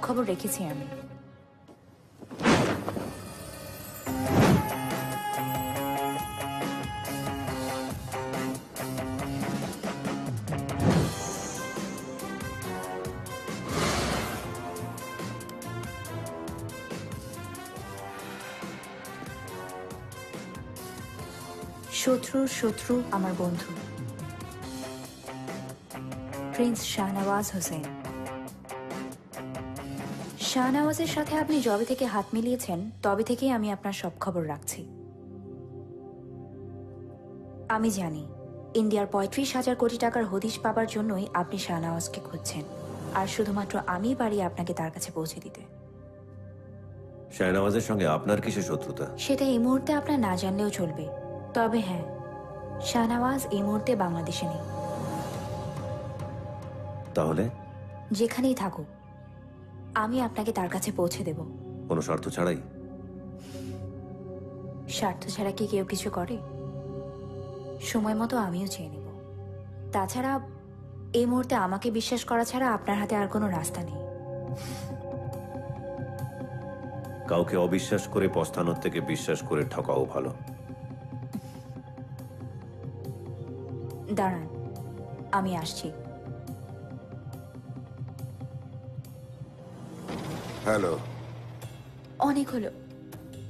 খবর রেখেছি আমি। শত্রুর শত্রু আমার বন্ধু, প্রিন্স শাহনওয়াজ হোসেন। শাহনওয়াজের সাথে আপনি যবে থেকে হাত মিলিয়েছেন তবে থেকেই আমি আপনার সব খবর রাখছি। আমি জানি ইন্ডিয়ার ৩৫,০০০ কোটি টাকার হদিশ পাবার জন্যই আপনি শাহনওয়াজকে খুঁজছেন, আর শুধুমাত্র আমিই পারি আপনাকে তার কাছে পৌঁছে দিতে। শাহনওয়াজের সঙ্গে আপনার কিসের শত্রুতা? সেটা এই মুহূর্তে আপনার না জানলেও চলবে, তবে হ্যাঁ, শাহনওয়াজ এই মুহূর্তে বাংলাদেশে নেই। তাহলে যেখানেই থাকুক আমি আপনাকে তার কাছে পৌঁছে দেব। কোনো শর্ত ছাড়াই? স্বার্থ ছাড়া কি কেউ কিছু করে? সময় মতো আমিও চেয়ে নেব। তাছাড়া এই মুহূর্তে আমাকে বিশ্বাস করা ছাড়া আপনার হাতে আর কোনো রাস্তা নেই। কাউকে অবিশ্বাস করে পস্তানোর থেকে বিশ্বাস করে ঠকাও ভালো। দাঁড়ান, আমি আসছি। হ্যালো। অনেক হলো,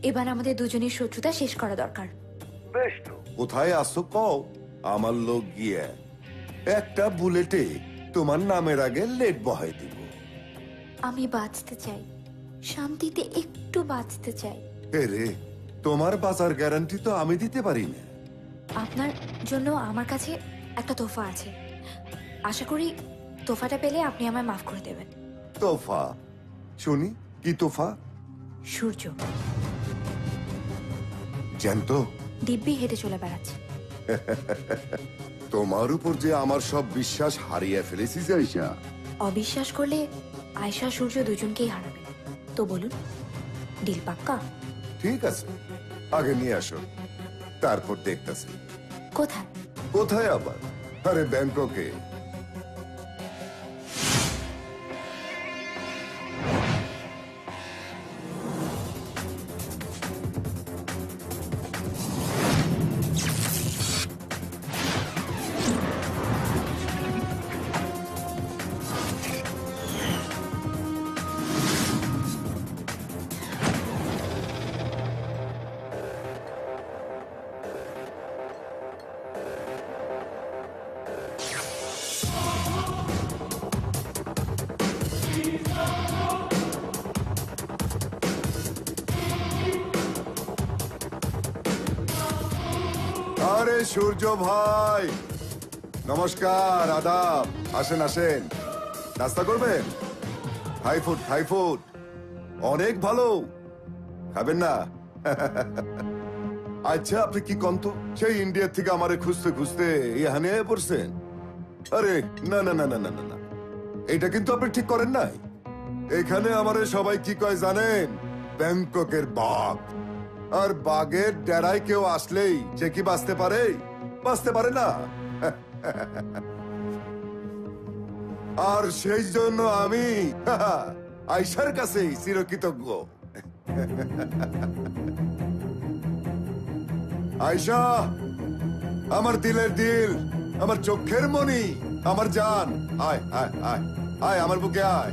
এবার আমাদের দুজনের শত্রুতা শেষ করা দরকার। বেশ তো, কোথায় আসো কও, আমার লোক গিয়ে একটা বুলেটে তোমার নামের আগে লেট বহাই দিব। আমি বাঁচতে চাই, শান্তিতে একটু বাঁচতে চাই। রে, তোমার বাঁচার গ্যারান্টি তো আমি দিতে পারি না। আপনার জন্য আমার কাছে একটা তোফা আছে, আশা করি তোফাটা পেলে আপনি আমায় মাফ করে দেবেন। তোফা? শুনি, কি তোফা? সূর্য জ্যান্ত দিব্যি হেঁটে চলে বেড়াচ্ছে। তোমার উপর যে আমার সব বিশ্বাস হারিয়ে ফেলেছি আয়শা। অবিশ্বাস করলে আয়শা সূর্য দুজনকেই হারাবে। তো বলুন, ডিল পাক্কা? ঠিক আছে, আগে নিয়ে আসো, তারপর দেখতেছি। কোথায়? কোথায় আবার? আরে ব্যাংককে। আরে সূর্য ভাই, নমস্কার, আদাব। আসেন আসেন, নাস্তা করবেন? থাই ফুড, থাই ফুড অনেক ভালো, খাবেন না? আচ্ছা, আপনি কি কন্ত সেই ইন্ডিয়া থেকে আমারে খুঁজতে খুঁজতে এখানে পড়ছেন? আরে না না না না না না না, এটা কিন্তু আপনি ঠিক করেন নাই। এখানে আমারে সবাই কি কয় জানেন? ব্যাংককের বাঘ। আর বাঘের ডেরায় কেউ আসলেই সে কি বাঁচতে পারে? বাঁচতে পারে না। আর সেই জন্য আমি আয়শার কাছেই চিরকৃতজ্ঞ। আয়শা, আমার দিলের দিল, আমার চোখের মনি, আমার জান, আয় আয় আয় আয় আমার বুকে আয়।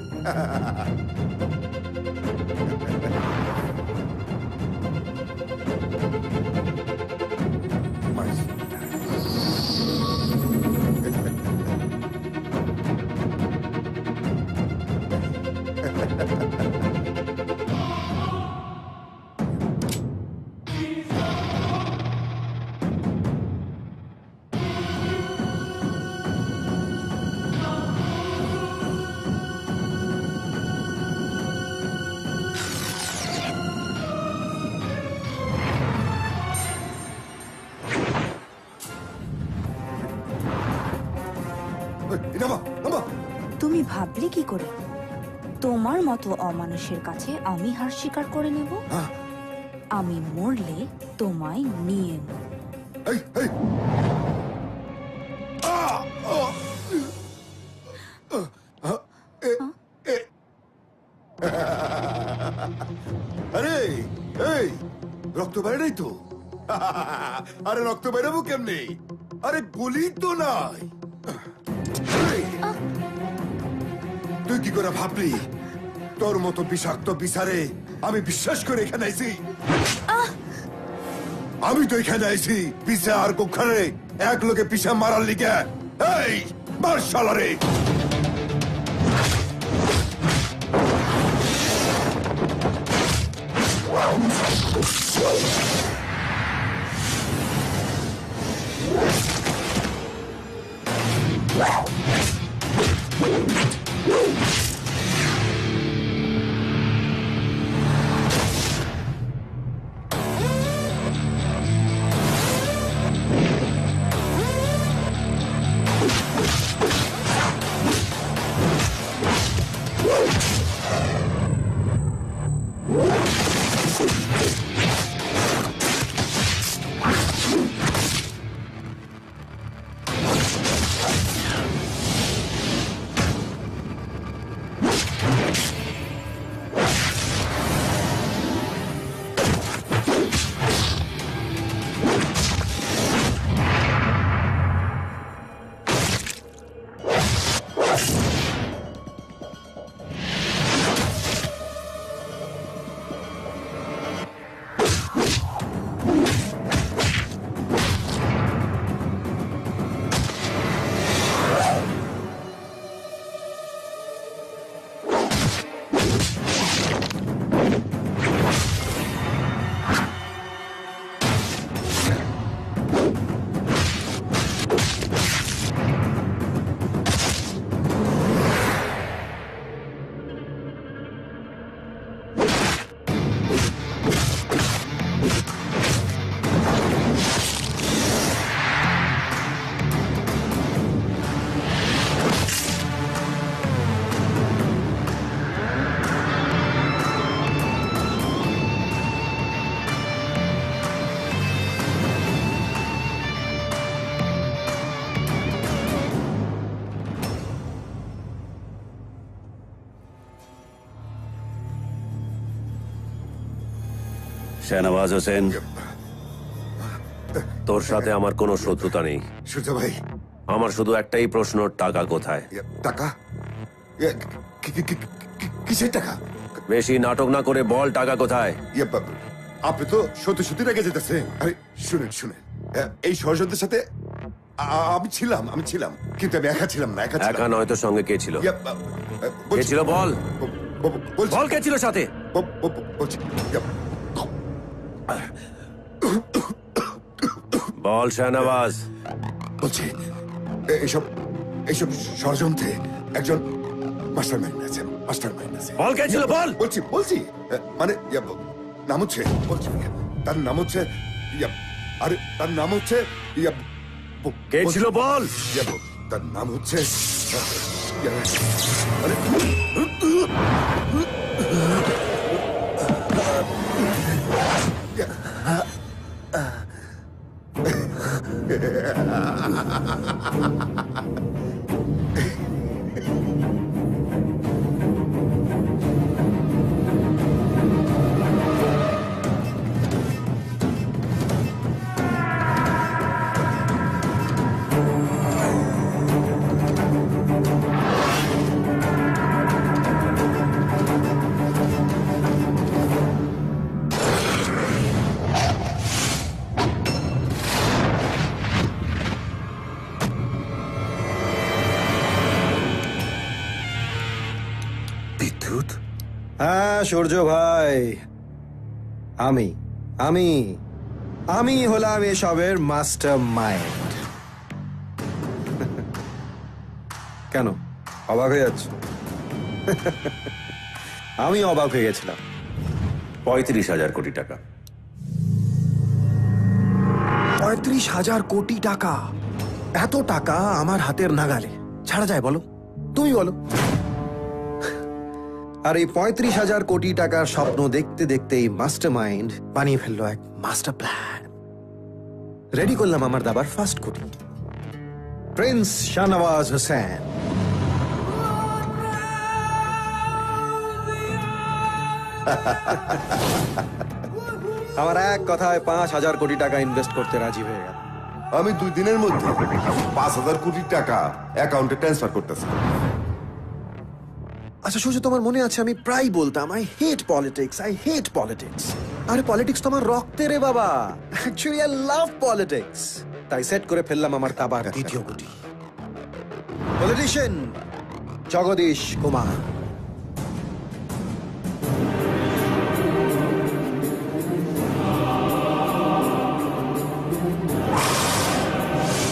তুমি ভাবলে কি করে তোমার মতো অমানুষের কাছে আমি হার স্বীকার করে নেব? আমি মরলে তোমায় নিয়ে নেব। আরে এই রক্ত বাইরে নাই তো? আরে রক্ত বেরোবো কেমনি? আরে গুলি তো নাই। এই, তুই কি করে ভাবলি তোর মতো বিষাক্ত বিচারে আমি বিশ্বাস করে এখানে আইছি? আমি তো এখানে আইছি পিছে আর কোখানে এক লোকে পিছে মারার লিগে। এই মার শালারে। শাহনওয়াজ হোসেন, তোর সাথে আমার কোনো শত্রুতা নেই। সূর্য ভাই, আমার শুধু একটাই প্রশ্ন, টাকা কোথায়? টাকা? কিসের টাকা? বেশি নাটক না করে বল, টাকা কোথায়? আপনি তো সত্যি সত্যি রেগে যেতেছেন। আরে শুনেন শুনেন, এই ষড়যন্ত্রের সাথে আমি ছিলাম কিন্তু আমি একা ছিলাম না। একা নয় তো, সঙ্গে কে ছিল? কে ছিল বল, বল কে ছিল সাথে? বল শাহনওয়াজ। বলছি এইসব এইসব ষড়যন্ত্রে একজন মাস্টারমাইন্ড আছে। বল কে ছিল বল। বলছি মানে নাম হচ্ছে, বলছি তার নাম হচ্ছে আরে তার নাম হচ্ছে কে ছিল বল। তার নাম হচ্ছে আরে বিদ্যুৎ। হ্যাঁ সূর্য ভাই, আমি আমি আমি হলাম এসবের মাস্টার মাইন্ড। কেন অবাক হয়ে যাচ্ছ? আমি অবাক হয়ে গেছিলাম। 35,000 কোটি টাকা। 35,000 কোটি টাকা? এত টাকা আমার হাতের নাগালে ছাড়া যায় বলো? তুমি বলো। আর এই 35,000 কোটি টাকার স্বপ্ন দেখতে দেখতে এই মাস্টার মাইন্ড বানিয়ে ফেললো এক মাস্টার প্ল্যান। রেডি করলাম আমার দাবার ফার্স্ট কোটি, প্রিন্স শাহনওয়াজ হোসেন। আমার এক কথায় 5,000 কোটি টাকা ইনভেস্ট করতে রাজি হয়ে গেল। আমি 2 দিনের মধ্যে 5,000 কোটি টাকা অ্যাকাউন্টে ট্রান্সফার করতেছি। আচ্ছা সূর্য, তোমার মনে আছে আমি প্রায় বলতাম আই হেট পলিটিক্স। আরে পলিটিক্স তো আমার রক্তে রে বাবা। Actually I love politics. তাই সেট করে ফেললাম আমার দাবার দ্বিতীয় কোটি। পলিটিশিয়ান জগদীশ কুমার।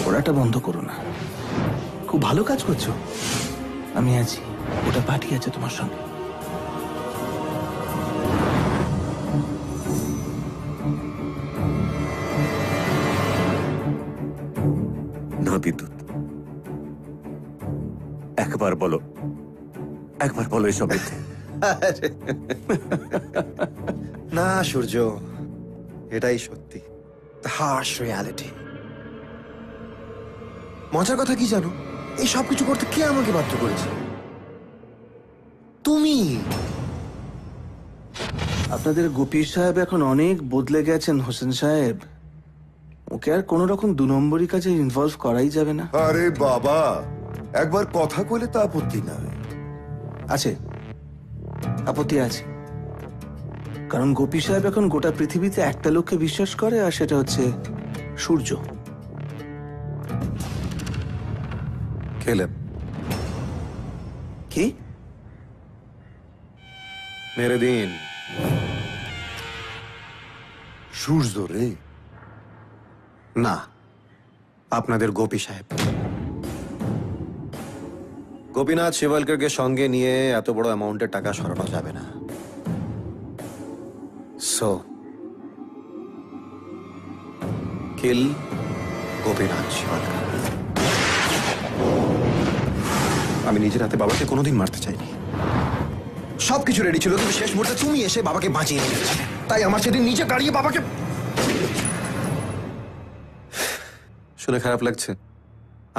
ওরাটা বন্ধ করো না, খুব ভালো কাজ করছো। আমি আছি, ওটা পাঠিয়ে আছে তোমার সঙ্গে। না বিদ্যুৎ, একবার বলো এসব মিথ্যে। না সূর্য, এটাই সত্যি, হার্শ রিয়ালিটি। মজার কথা কি জানো, এই সব কিছু করতে কে আমাকে বাধ্য করেছে? তুমি। আপনাদের গোপী সাহেব এখন অনেক বদলে গেছেন হোসেন সাহেব। ওকে আর কোন রকম 2 নম্বরী কাজে ইনভলভ করাই যাবে না। আরে বাবা, একবার কথা কইলে তা আপত্তি নাই। আছে, আপত্তি আছে। কারণ গোপী সাহেব এখন গোটা পৃথিবীতে একটা লোককে বিশ্বাস করে, আর সেটা হচ্ছে সূর্য। খেলেন কি? মেরে দিন। সূর্য রে? না, আপনাদের গোপী সাহেব। গোপীনাথ শিবলকরকে সঙ্গে নিয়ে এত বড় অ্যামাউন্টের টাকা সরানো যাবে না। সো কিল গোপীনাথ শিবলকর। আমি নিজের হাতে বাবাকে কোনোদিন মারতে চাইনি। সবকিছু রেডি ছিল, কিন্তু শেষ মুহূর্তে তুমি এসে বাবাকে বাঁচিয়ে নিয়েছিলে। তাই আমার সেদিন নিচে দাঁড়িয়ে বাবাকে। শুনে খারাপ লাগছে,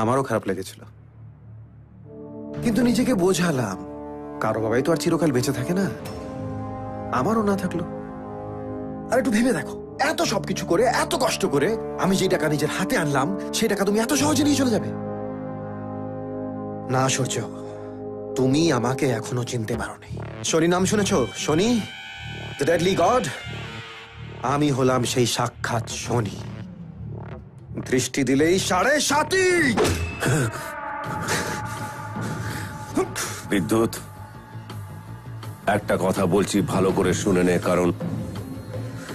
আমারও খারাপ লেগেছিল, কিন্তু নিজেকে বোঝালাম কারো বাবাই তো আর চিরকাল বেঁচে থাকে না, আমারও না থাকলো। আর একটু ভেবে দেখো, এত সবকিছু করে, এত কষ্ট করে আমি যে টাকা নিজের হাতে আনলাম, সেই টাকা তুমি এত সহজে নিয়ে চলে যাবে? না সূর্য, তুমি আমাকে এখনো চিনতে পারোনি। শনি নাম শুনেছো? শনি, দ্য ডেডলি গড। আমি হলাম সেই সাক্ষাৎ শনি। দৃষ্টি দিলেই 7.5। বিদ্যুৎ, একটা কথা বলছি, ভালো করে শুনে নে, কারণ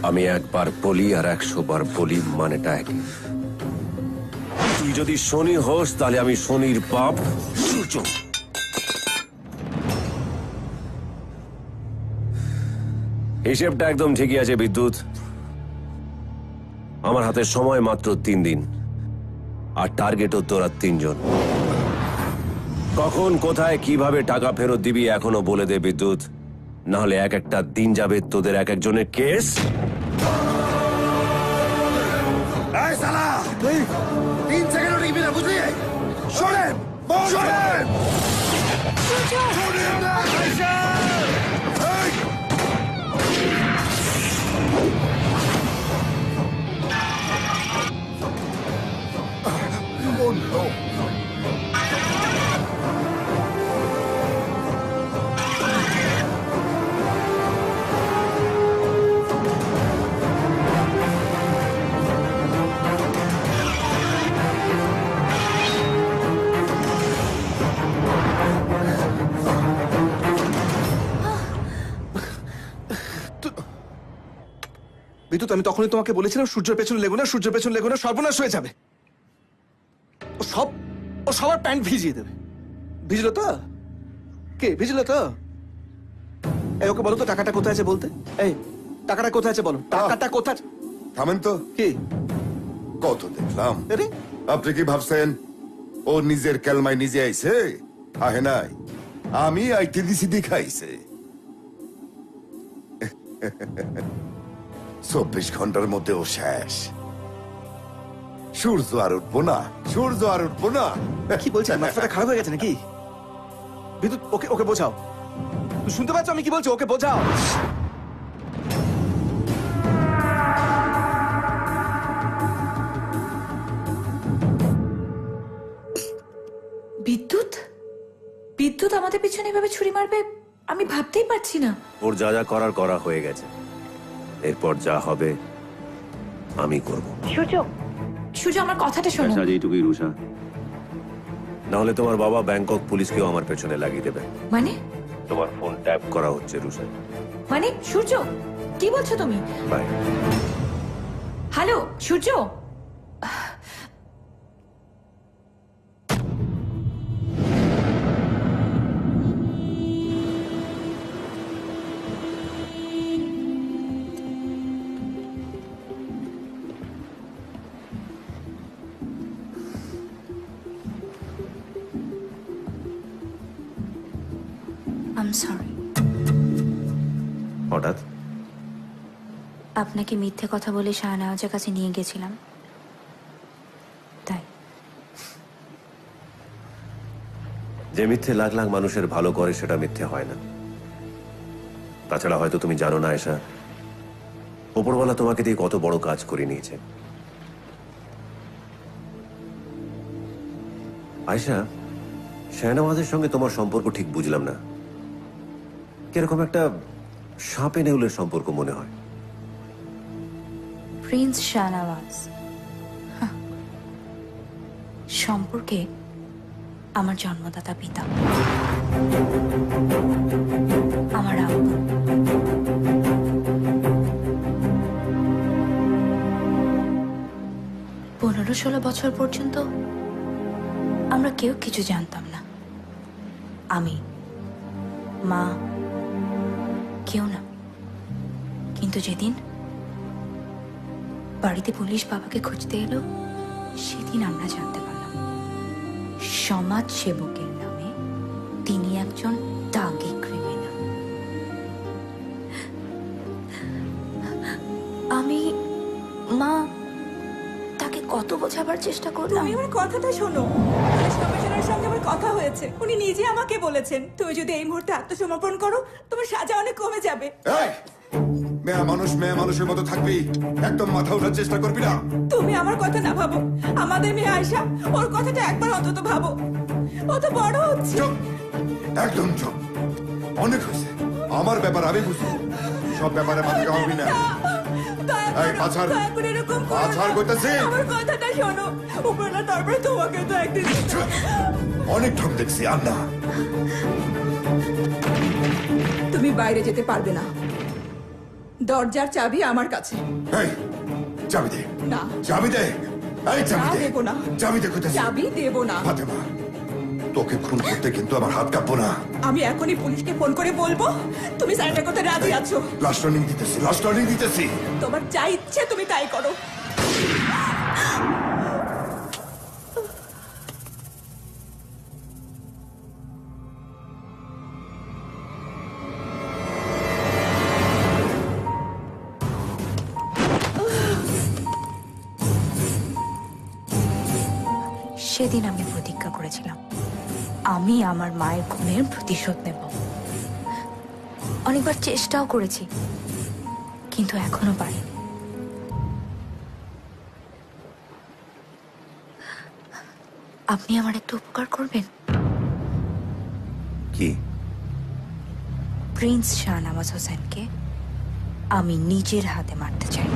আমি একবার বলি আর 100 বার বলি, মানেটা একই। তুই যদি শনি হোস, তাহলে আমি শনির বাপ সূর্য। হিসেবটা একদম ঠিকই আছে বিদ্যুৎ। আমার হাতে সময় মাত্র 3 দিন, আর টার্গেটও তোরা 3 জন। কখন, কোথায়, কিভাবে টাকা ফেরত দিবি এখনো বলে দে বিদ্যুৎ, না হলে একটা দিন যাবে তোদের এক একজনের কেস। এই শালা, 3 সেকেন্ডও টিকবি না, বুঝলি? শোনেন, শোনেন। শোনেন না, আয়শা! এই! Oh no! বিদ্যুৎ, আমি তখনই তোমাকে বলেছিলাম সূর্যের পেছনে লেগো না, সূর্যের পেছনে লেগো না, সর্বনাশ হয়ে যাবে। ও সবার প্যান্ট ভিজিয়ে দেবে। ভিজলো তো? কে ভিজলো তো? এই ওকে বলো তো টাকাটা কোথায় আছে বলতে। এই টাকাটা কোথায় আছে বলো, টাকাটা কোথায়? থামেন তো। কি কত দেখলাম। আরে আপনি কি ভাবছেন ও নিজের কেলমায় নিজে আইছে? আহে নাই, আমি আইতে দিছি দেখাইছে। 24 ঘন্টার মধ্যে ও শেষ। সূর্য আর উঠবো না, সূর্য আর উঠবো না। কি বলছেন? মাথাটা খারাপ হয়ে গেছে নাকি? বিদ্যুৎ, ওকে বোঝাও। তুই শুনতে পাচ্ছ আমি কি বলছি? ওকে বোঝাও। বিদ্যুৎ আমাদের পিছনে এভাবে ছুরি মারবে আমি ভাবতেই পারছি না। ওর যা যা করার করা হয়ে গেছে, এরপর যা হবে আমি করব। সূর্য, সূর্য আমার কথাটা শোনো। আজ এইটুকুই রুষা, নাহলে তোমার বাবা ব্যাংকক পুলিশকেও আমার পেছনে লাগিয়ে দেবে। মানে তোমার ফোন ট্যাপ করা হচ্ছে রুষা। মানে সূর্য কি বলছো তুমি? Bye. Hello Surya, I am sorry. হঠাৎ আপনাকে মিথ্যে কথা বলে শাহনাওয়াজের কাছে নিয়ে গেছিলাম, তাই। যে মিথ্যে লাখ লাখ মানুষের ভালো করে সেটা মিথ্যে হয় না। তাছাড়া হয়তো তুমি জানো না আয়েশা, ওপরওয়ালা তোমাকে দিয়ে কত বড় কাজ করে নিয়েছে। আয়েশা, শাহনাওয়াজের সঙ্গে তোমার সম্পর্ক ঠিক বুঝলাম না। কিরকম একটা সাপে নেউলের সম্পর্ক মনে হয়। প্রিন্স শাহনওয়াজ সম্পর্কে আমার জন্মদাতা পিতা, আমার আব্বু। 15-16 বছর পর্যন্ত আমরা কেউ কিছু জানতাম না। আমি, মা, কেউ না। কিন্তু যেদিন বাড়িতে পুলিশ বাবাকে খুঁজতে এলো, সেদিন আমরা জানতে পারলাম সমাজ সেবকের নামে তিনি একজন দাগি ক্রিমিনাল। আমি, মা, তাকে কত বোঝাবার চেষ্টা করলাম। তুমি আমার কথাটা শোনো। পুলিশ কমিশনারের সঙ্গে আমার কথা হয়েছে, উনি নিজে আমাকে বলেছেন তুমি যদি এই মুহূর্তে আত্মসমর্পণ করো তোমার সাজা অনেক কমে যাবে। এই, মেয়ে মানুষ মেয়ে মানুষের মতো থাকবি, একদম মাথা ওঠার চেষ্টা করবি না। তুমি আমার কথা না ভাবো, আমাদের মেয়ে আয়শা, ওর কথাটা একবার অন্তত ভাবো। ও তো বড় হচ্ছে। চুপ, একদম চুপ। অনেক হয়েছে। আমার ব্যাপার আমি বুঝবো, সব ব্যাপারে মাথা ঘামাবি না। এই, পাছাড়। দয়া করে এরকম করো না। পাছাড় কইতাছি। আমার কথাটা শোনো, উপরওয়ালা দরবারে তোমাকে তো একদিন। চুপ। অনেক ঠক দেখছি, আর না। তুমি বাইরে যেতে পারবে না, দরজার চাবি আমার কাছে। এই, চাবি দে। না, চাবি দে। এই, চাবি না, দে। দেবো না। চাবি দে কইতাছি। চাবি দেবো না। ফাতেমা, তোকে খুন করতে কিন্তু আমার হাত কাঁপবো না। আমি এখনই পুলিশকে ফোন করে বলবো তুমি সারেন্ডার করতে রাজি আছো। লাস্ট ওয়ার্নিং দিতেছি, লাস্ট ওয়ার্নিং দিতেছি। তোমার যা ইচ্ছে তুমি তাই করো। সেদিন আমি প্রতিজ্ঞা করেছিলাম আমি আমার মায়ের খুনের প্রতিশোধ নেব। অনেকবার চেষ্টাও করেছি, কিন্তু এখনো পারিনি। আপনি আমার একটু উপকার করবেন? কি? প্রিন্স শাহনওয়াজ হোসেনকে আমি নিজের হাতে মারতে চাই।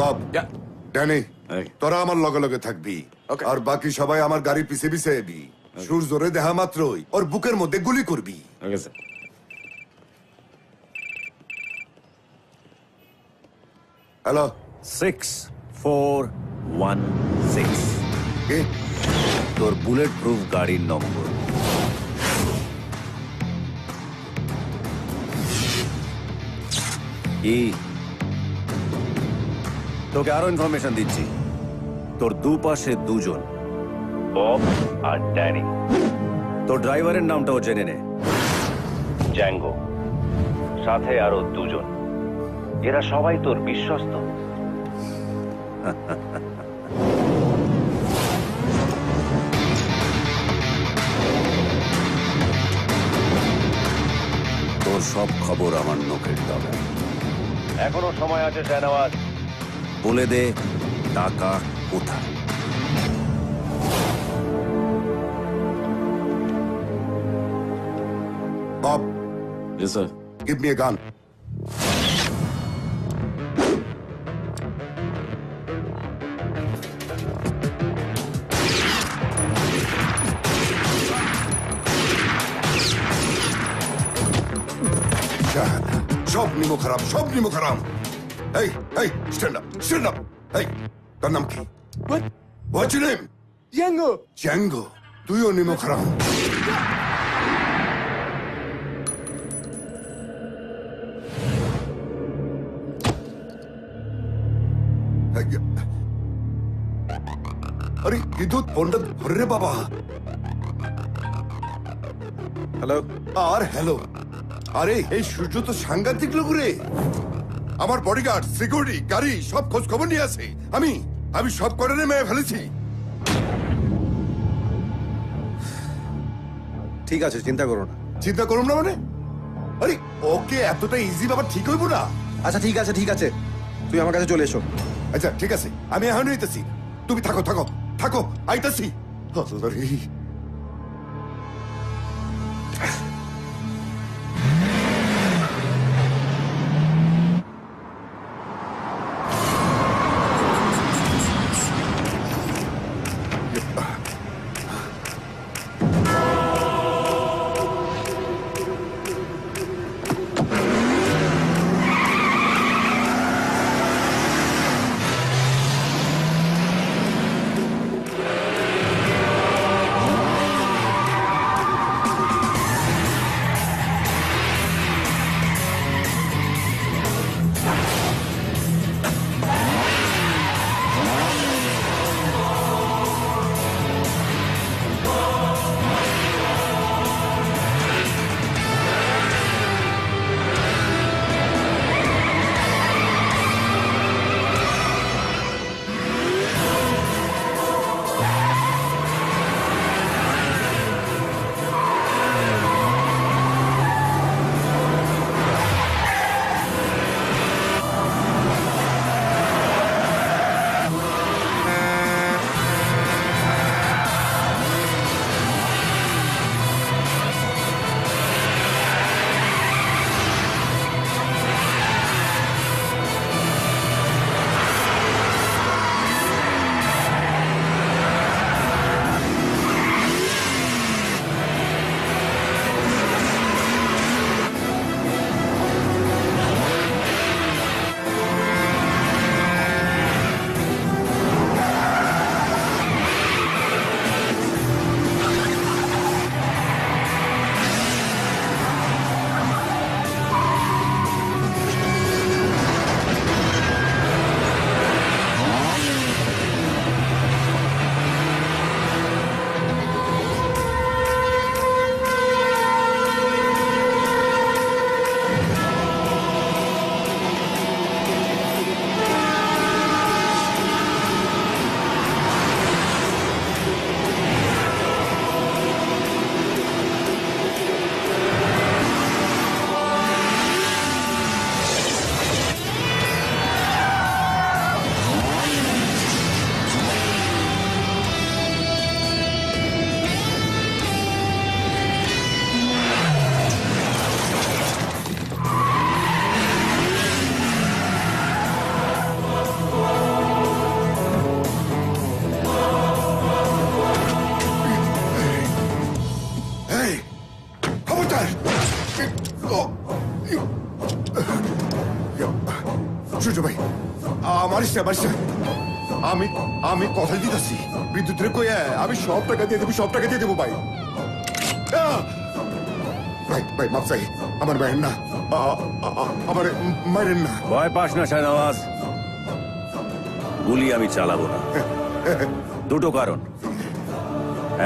বাব, ড্যানি, তোরা আমার লগে লগে থাকবি, আর বাকি সবাই আমার গাড়ি পিছে পিছে এবি। সূর্যরে দেখা মাত্রই ওর বুকের মধ্যে গুলি করবি। হ্যালো, 6416 কে? তোর বুলেট প্রুফ গাড়ির নম্বর। কি? তোকে আরো ইনফরমেশন দিচ্ছি। তোর দুপাশে দুজন, বব আর ড্যানি। তোর ড্রাইভারের নামটাও জেনে নে, জ্যাঙ্গো। সাথে আরো দুজন, এরা সবাই তোর বিশ্বস্ত। তোর তোর সব খবর আমার নখের তলায়। এখনো সময় আছে শাহনওয়াজ, বলে দে টাকা কোথায়। Bob, Yes, sir. give me a gun. সব নিমো খারাপ, সব নিমো খারাপ। এই এই স্ট্যান্ড আপ, স্ট্যান্ড আপ। এই তোর নাম কি? What? What's your name? Django! Zango. তুইও নিমো খারাপ। আরে বিদ্যুৎ ফোনটা ধরে রে বাবা। হ্যালো? আর হ্যালো, আরে এই সূর্য তো সাংঘাতিক লোক রে। আমার বডিগার্ড, সিকিউরিটি, গাড়ি সব খোঁজ খবর নিয়ে আছে। আমি সব কটারে মেরে ফেলেছি। ঠিক আছে, চিন্তা করো না। চিন্তা করুন না মানে? আরে ওকে এতটা ইজি ব্যাপার ঠিক হইব না। আচ্ছা ঠিক আছে, ঠিক আছে, তুই আমার কাছে চলে এসো। আচ্ছা ঠিক আছে, আমি এখন হইতেছি। তুমি থাকো থাকো থাকো, আইতাছি। আরে, সূর্য ভাই, মারিস না, মারিস না। আমি কথা দিতেছি, বিদ্যুতের কই আমি সব টাকা দিয়ে দেবো, সব টাকা দিয়ে দেবো ভাই। ভাই ভাই মাপ চাই, আমার মায়ের না, আমার মায়ের না। ভয় পাস না শাহনওয়াজ, গুলি আমি চালাবো না। দুটো কারণ,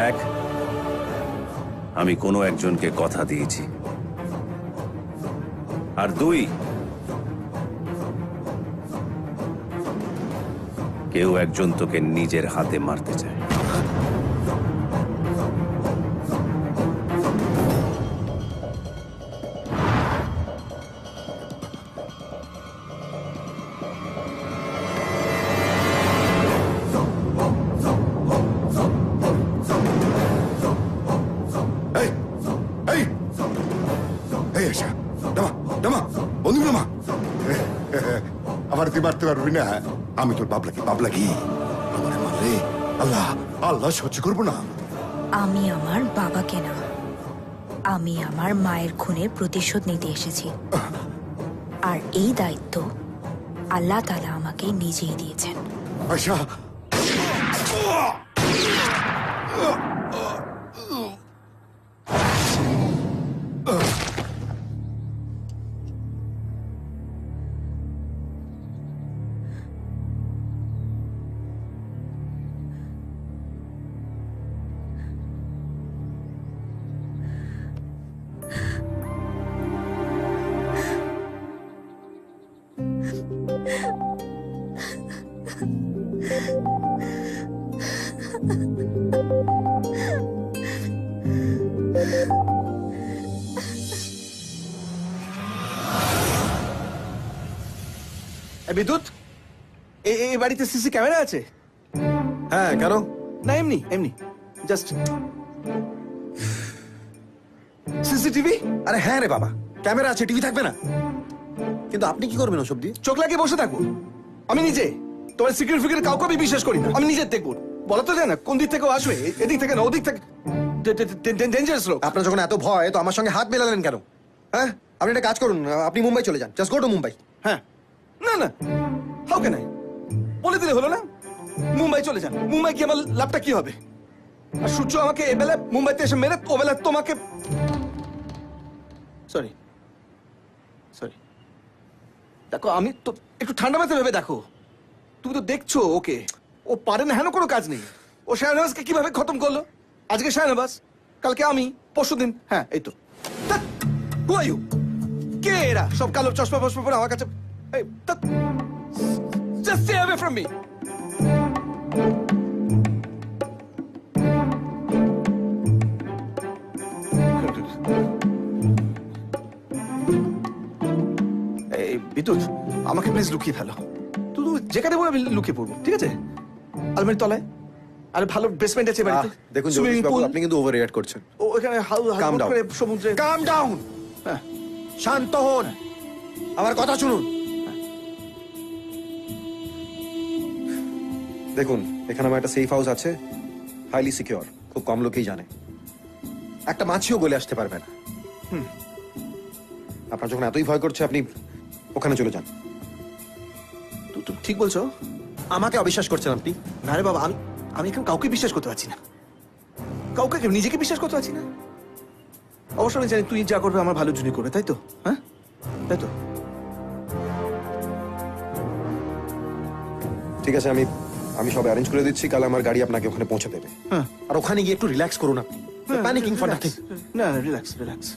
এক, আমি কোনো একজনকে কথা দিয়েছি, আর দুই, কেউ একজন তোকে নিজের হাতে মারতে চায়। তুই মারতে পারবি না। আমি তোর বাবলা কি আমারে মারলে আল্লাহ আল্লাহ সহ্য করবো না। আমি আমার বাবাকে না, আমি আমার মায়ের খুনের প্রতিশোধ নিতে এসেছি। আর এই দায়িত্ব আল্লাহ তাআলা আমাকে নিজেই দিয়েছেন। আয়শা, বিদ্যুৎ, এই বাড়িতে সিসি ক্যামেরা আছে? হ্যাঁ, কেন? না, এমনি এমনি জাস্ট সিসিটিভি। আরে হ্যাঁ রে বাবা, ক্যামেরা আছে, টিভি থাকবে না? কিন্তু আপনি কি করবেন ওসব দিয়ে? চোখ লাগিয়ে বসে থাকবো? আমি নিজে তোমার সিকিউরিটি ফিকির কাউকে আমি বিশ্বাস করি না। আমি নিজে দেখবো, বলা তো যায় না কোন দিক থেকে আসবে, এদিক থেকে না ওদিক থেকে। ডেঞ্জারাস লোক। আপনার যখন এত ভয় তো আমার সঙ্গে হাত মেলালেন কেন? হ্যাঁ, আপনি একটা কাজ করুন, আপনি মুম্বাই চলে যান, জাস্ট গো টু মুম্বাই। হ্যাঁ, না না, হাউ ক্যান আই? বলে দিলে হলো না, মুম্বাই চলে যান। মুম্বাই কি আমার লাভটা কি হবে? আর সূর্য আমাকে এবেলা মুম্বাইতে এসে মেরে ও বেলা তোমাকে। সরি সরি, দেখো আমি তো একটু ঠান্ডা মাথায় ভেবে দেখো। তুমি তো দেখছো ওকে, ও পারে না, হেন কোনো কাজ নেই। ও শাহনবাজকে কিভাবে খতম করলো? আজকে শাহনবাজ, কালকে আমি, পরশুদিন। হ্যাঁ, এই তো। Who are you? কে এরা সব? কালো চশমা ফশমা পরে আমার কাছে। Just stay away from me. এই বিদ্যুৎ, আমাকে প্লিজ লুকিয়ে ফেলো। তুমি যেখানে বলে আমি লুকিয়ে পড়বো, ঠিক আছে? আলমারির তলায়। আর ভালো বেসমেন্ট আছে বাড়িতে। দেখুন সুইমিং জগদীশ বাবু, পুল। আপনি কিন্তু ওভার রিঅ্যাক্ট করছেন। ও এখানে Calm down. সমুদ্রে। কাম ডাউন, হ্যাঁ, শান্ত হন, আমার কথা শুনুন। দেখুন, এখানে আমার একটা সেফ হাউস আছে, হাইলি সিকিউর, খুব কম লোকেই জানে। একটা মাছিও বলে আসতে পারবে না। আপনার যখন এতই ভয় করছে, আপনি ওখানে চলে যান। তুমি ঠিক বলছো। আমাকে অবিশ্বাস করছেন আপনি? না রে বাবা, আমি এখন কাউকে বিশ্বাস করতে পারছি না। কাউকে নিজেকে বিশ্বাস করতে পারছি না। অবশ্য আমি জানি তুই যা করবে আমার ভালোর জন্য করবে, তাই তো? হ্যাঁ, তাই তো। ঠিক আছে, আমি সব অ্যারেঞ্জ করে দিচ্ছি, কাল আমার গাড়ি আপনাকে ওখানে পৌঁছে দেবে। হ্যাঁ। আর ওখানে গিয়ে একটু রিল্যাক্স করুন আপনি। প্যানিকিং ফর নাথিং। না, relax relax.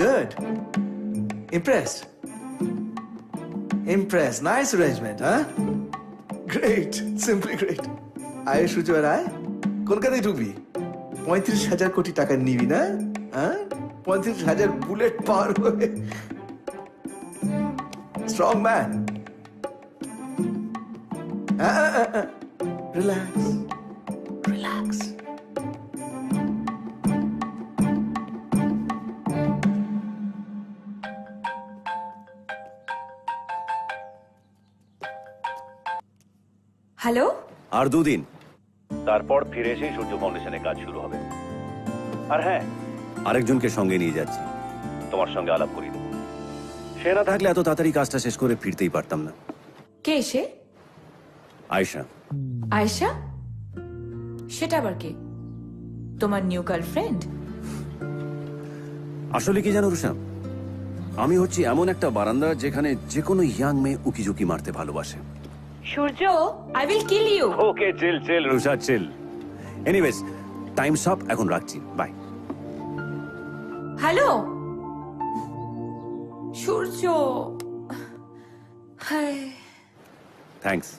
Good. Impressed. Impressed. Nice arrangement, huh? Great. Simply great. আয় সূর্য, আর আয়। কলকাতায় ঢুকবি, 35,000 কোটি টাকা নিবি না? হ্যাঁ, 35,000 বুলেট পার হয়ে। Strong man. Relax relax. Hello, আর দুদিন, তারপর ফিরে এসে সূর্য ফাউন্ডেশনে কাজ শুরু হবে। আর হ্যাঁ, আরেকজনকে সঙ্গে নিয়ে যাচ্ছি, তোমার সঙ্গে আলাপ করি দেবো। সে না থাকলে এত তাড়াতাড়ি কাজটা শেষ করে ফিরতেই পারতাম না। কে সে? আয়শা। আয়েশা? সেটা আবার কে? তোমার নিউ গার্লফ্রেন্ড? আসলে কি জানো রুশাম, আমি হচ্ছি এমন একটা বারান্দা যেখানে যে কোনো ইয়াং মেয়ে উকিঝুঁকি মারতে ভালোবাসে। Surya, I will kill you. Okay, chill chill Rusha, chill. Anyways, times up, এখন রাখছি, bye. Hello Surya. Hi, thanks.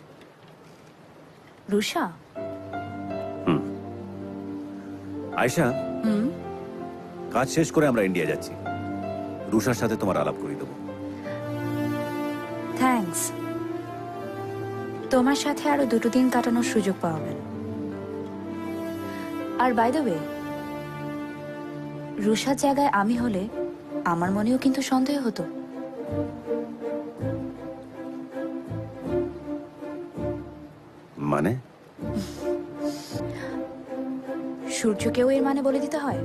Rusha, Ayesha, কাজ শেষ করে আমরা ইন্ডিয়া যাচ্ছি। রুষার সাথে তোমার আলাপ করে দেবো। থ্যাঙ্কস। তোমার সাথে আরো 2 দিন কাটানোর সুযোগ পাওয়া গেল। আর বাই দ্য ওয়ে, রুষার জায়গায় আমি হলে আমার মনেও কিন্তু সন্দেহ হতো। মানে সূর্যকেও এর মানে বলে দিতে হয়?